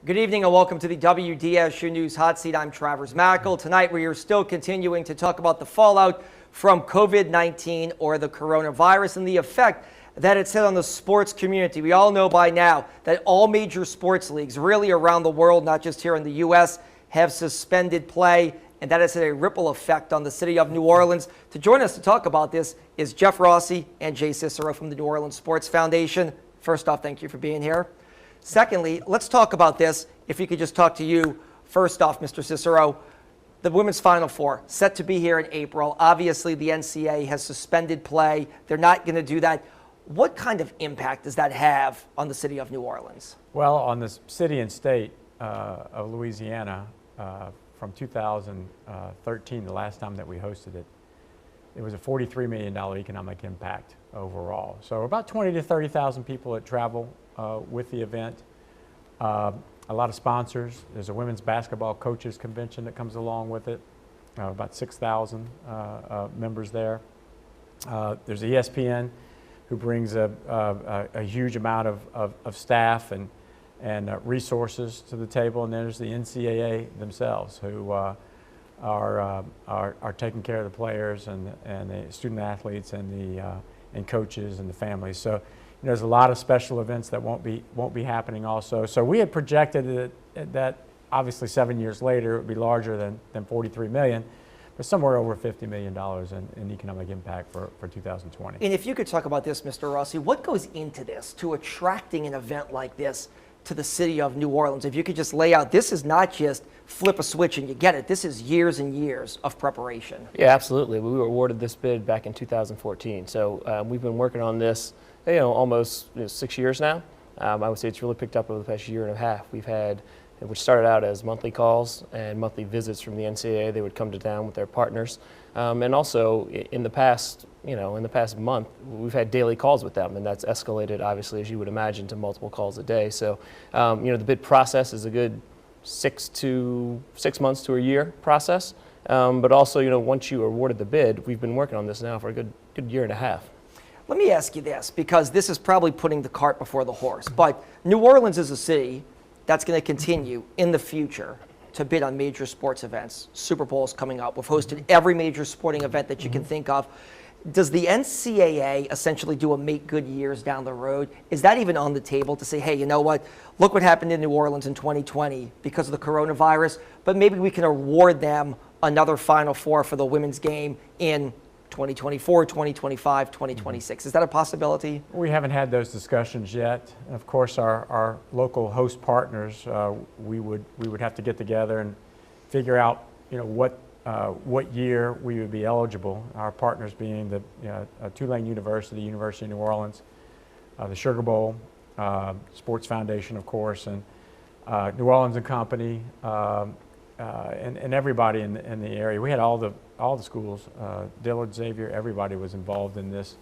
Good evening and welcome to the WDSU News Hot Seat. I'm Travers Mackel. Tonight we are still continuing to talk about the fallout from COVID-19 or the coronavirus and the effect that it's had on the sports community. We all know by now that all major sports leagues really around the world, not just here in the U.S., have suspended play, and that has had a ripple effect on the city of New Orleans. To join us to talk about this is Jeff Rossi and Jay Cicero from the New Orleans Sports Foundation. First off, thank you for being here. Secondly, let's talk about this. If you could just talk to you, first off, Mr. Cicero, the Women's Final Four set to be here in April. Obviously, the NCAA has suspended play. They're not going to do that. What kind of impact does that have on the city of New Orleans? Well, on the city and state of Louisiana, from 2013, the last time that we hosted it, it was a $43 million economic impact overall. So about 20 to 30,000 people that travel with the event. A lot of sponsors. There's a women's basketball coaches convention that comes along with it. About 6,000 members there. There's ESPN, who brings a huge amount of staff and resources to the table, and then there's the NCAA themselves, who are taking care of the players and the student athletes and coaches and the families. So there's a lot of special events that won't be happening also. So we had projected that obviously 7 years later it would be larger than 43 million, but somewhere over $50 million in economic impact for 2020. And if you could talk about this, Mr. Rossi, what goes into this to attracting an event like this to the city of New Orleans? If you could just lay out, this is not just flip a switch and you get it. This is years and years of preparation. Yeah, absolutely. We were awarded this bid back in 2014. So we've been working on this, almost 6 years now. I would say it's really picked up over the past year and a half. We've had, which started out as monthly calls and monthly visits from the NCAA. They would come to town with their partners. And also in the past, month, we've had daily calls with them, and that's escalated, obviously, as you would imagine, to multiple calls a day. So, the bid process is a good 6 months to a year process. But also, once you are awarded the bid, we've been working on this now for a good year and a half. Let me ask you this, because this is probably putting the cart before the horse, but New Orleans is a city that's going to continue in the future to bid on major sports events. Super Bowl is coming up. We've hosted every major sporting event that you can think of. Does the NCAA essentially do a make good years down the road? Is that even on the table to say, hey, you know what? Look what happened in New Orleans in 2020 because of the coronavirus, but maybe we can award them another Final Four for the women's game in 2024, 2025, 2026. Is that a possibility? We haven't had those discussions yet. Of course, our local host partners, we would have to get together and figure out, what year we would be eligible. Our partners being the Tulane University, University of New Orleans, the Sugar Bowl, Sports Foundation, of course, and New Orleans and Company, and everybody in the area. We had all the schools, Dillard, Xavier, everybody was involved in this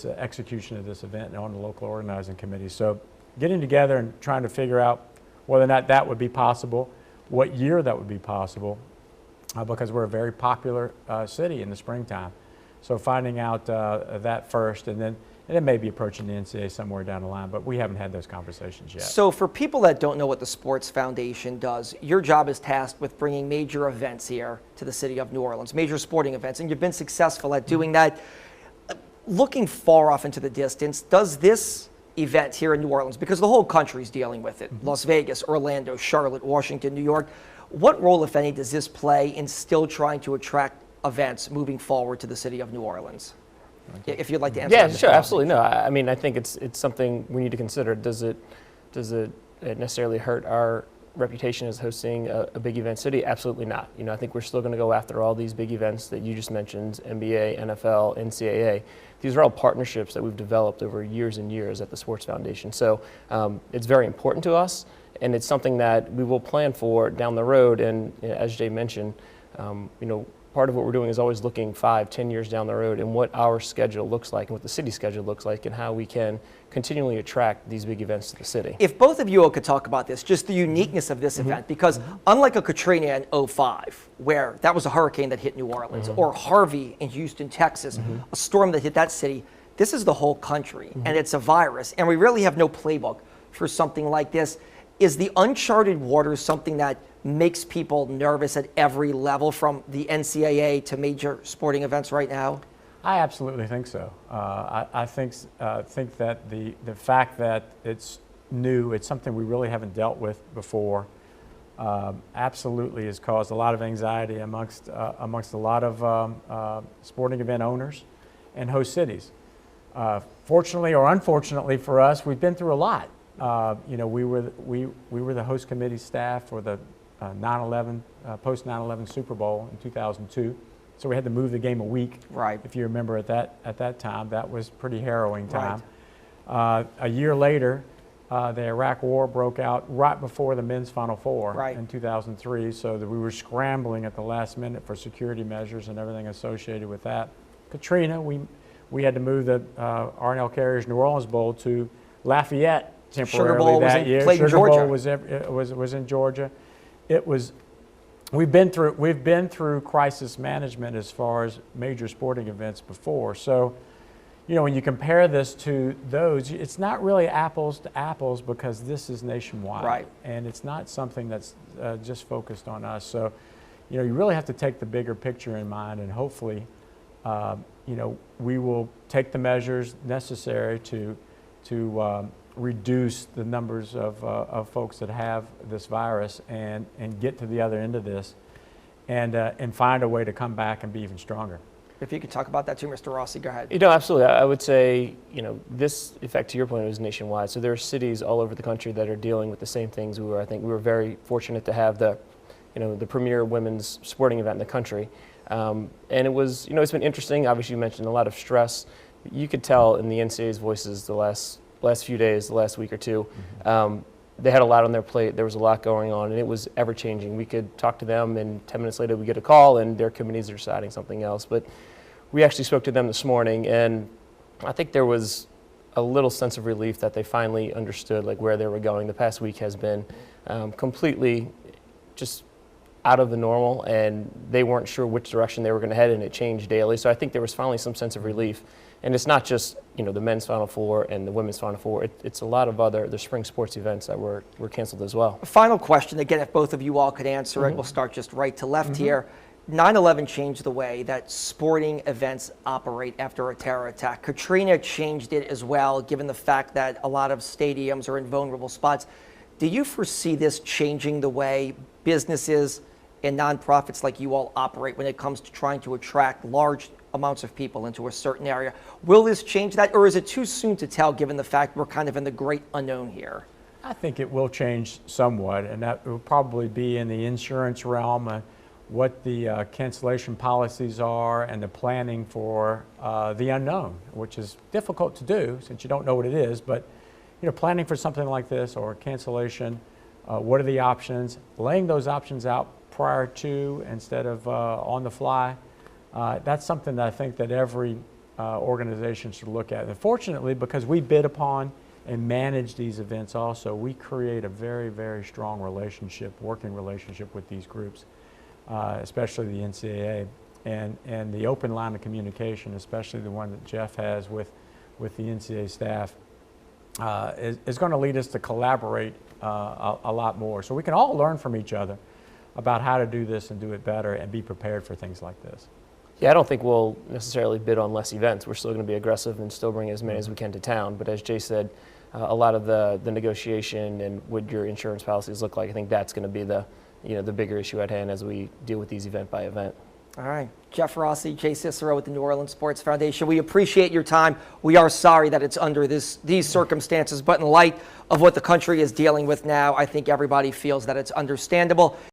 execution of this event and on the local organizing committee. So getting together and trying to figure out whether or not that would be possible, what year that would be possible, because we're a very popular city in the springtime. So finding out that first, and then it may be approaching the NCAA somewhere down the line, but we haven't had those conversations yet. So for people that don't know what the Sports Foundation does, your job is tasked with bringing major events here to the city of New Orleans, major sporting events, and you've been successful at doing that. Looking far off into the distance, does this event here in New Orleans, because the whole country is dealing with it, Las Vegas, Orlando, Charlotte, Washington, New York, what role, if any, does this play in still trying to attract events moving forward to the city of New Orleans? If you'd like to answer Yeah, that. sure, absolutely. No, I mean, I think it's something we need to consider. Does it necessarily hurt our reputation as hosting a big event city? Absolutely not. I think we're still going to go after all these big events that you just mentioned, NBA, NFL, NCAA. These are all partnerships that we've developed over years and years at the Sports Foundation. So it's very important to us, and it's something that we will plan for down the road. And as Jay mentioned, part of what we're doing is always looking 5-10 years down the road and what our schedule looks like and what the city schedule looks like and how we can continually attract these big events to the city. If both of you all could talk about this, just the uniqueness of this event, because unlike a Katrina in 2005, where that was a hurricane that hit New Orleans, or Harvey in Houston, Texas, a storm that hit that city, this is the whole country, and it's a virus, and we really have no playbook for something like this. Is the uncharted waters something that makes people nervous at every level, from the NCAA to major sporting events right now? I absolutely think so. I think that the fact that it's new, it's something we really haven't dealt with before, absolutely has caused a lot of anxiety amongst a lot of sporting event owners and host cities. Fortunately or unfortunately for us, we've been through a lot. We were the host committee staff for the 9/11 post 9/11 Super Bowl in 2002. So we had to move the game a week. Right. If you remember at that time, that was pretty harrowing time. Right. A year later, the Iraq War broke out right before the men's Final Four in 2003. So that we were scrambling at the last minute for security measures and everything associated with that. Katrina, we had to move the R+L Carriers New Orleans Bowl to Lafayette temporarily that year. Sugar Bowl was in Georgia. We've been through crisis management as far as major sporting events before. So, when you compare this to those, it's not really apples to apples because this is nationwide. Right. And it's not something that's just focused on us. So, you really have to take the bigger picture in mind, and hopefully, we will take the measures necessary to reduce the numbers of folks that have this virus and get to the other end of this and find a way to come back and be even stronger. If you could talk about that too, Mr. Rossi, go ahead. Absolutely. I would say, this, in fact, to your point, is nationwide. So there are cities all over the country that are dealing with the same things. I think we were very fortunate to have the premier women's sporting event in the country. And it was, it's been interesting. Obviously, you mentioned a lot of stress. You could tell in the NCAA's voices the last few days, the last week or two, they had a lot on their plate. There was a lot going on, and it was ever-changing. We could talk to them, and 10 minutes later we get a call, and their committees are deciding something else. But we actually spoke to them this morning, and I think there was a little sense of relief that they finally understood where they were going. The past week has been completely just out of the normal, and they weren't sure which direction they were going to head, and it changed daily. So I think there was finally some sense of relief. And it's not just the men's Final Four and the women's Final Four. It's a lot of the spring sports events that were canceled as well. Final question, again, if both of you all could answer it, we'll start just right to left here. 9/11 changed the way that sporting events operate after a terror attack. Katrina changed it as well, given the fact that a lot of stadiums are in vulnerable spots. Do you foresee this changing the way businesses and nonprofits like you all operate when it comes to trying to attract large amounts of people into a certain area? Will this change that, or is it too soon to tell given the fact we're kind of in the great unknown here? I think it will change somewhat, and that will probably be in the insurance realm, what the cancellation policies are and the planning for the unknown, which is difficult to do since you don't know what it is, but planning for something like this or cancellation, what are the options, laying those options out prior to instead of on the fly. That's something that I think that every organization should look at. And fortunately, because we bid upon and manage these events also, we create a very, very strong working relationship with these groups, especially the NCAA. And the open line of communication, especially the one that Jeff has with the NCAA staff, is going to lead us to collaborate a lot more. So we can all learn from each other about how to do this and do it better and be prepared for things like this. Yeah, I don't think we'll necessarily bid on less events. We're still going to be aggressive and still bring as many as we can to town. But as Jay said, a lot of the negotiation and what your insurance policies look like, I think that's going to be the bigger issue at hand as we deal with these event by event. All right. Jeff Rossi, Jay Cicero with the New Orleans Sports Foundation. We appreciate your time. We are sorry that it's under these circumstances, but in light of what the country is dealing with now, I think everybody feels that it's understandable.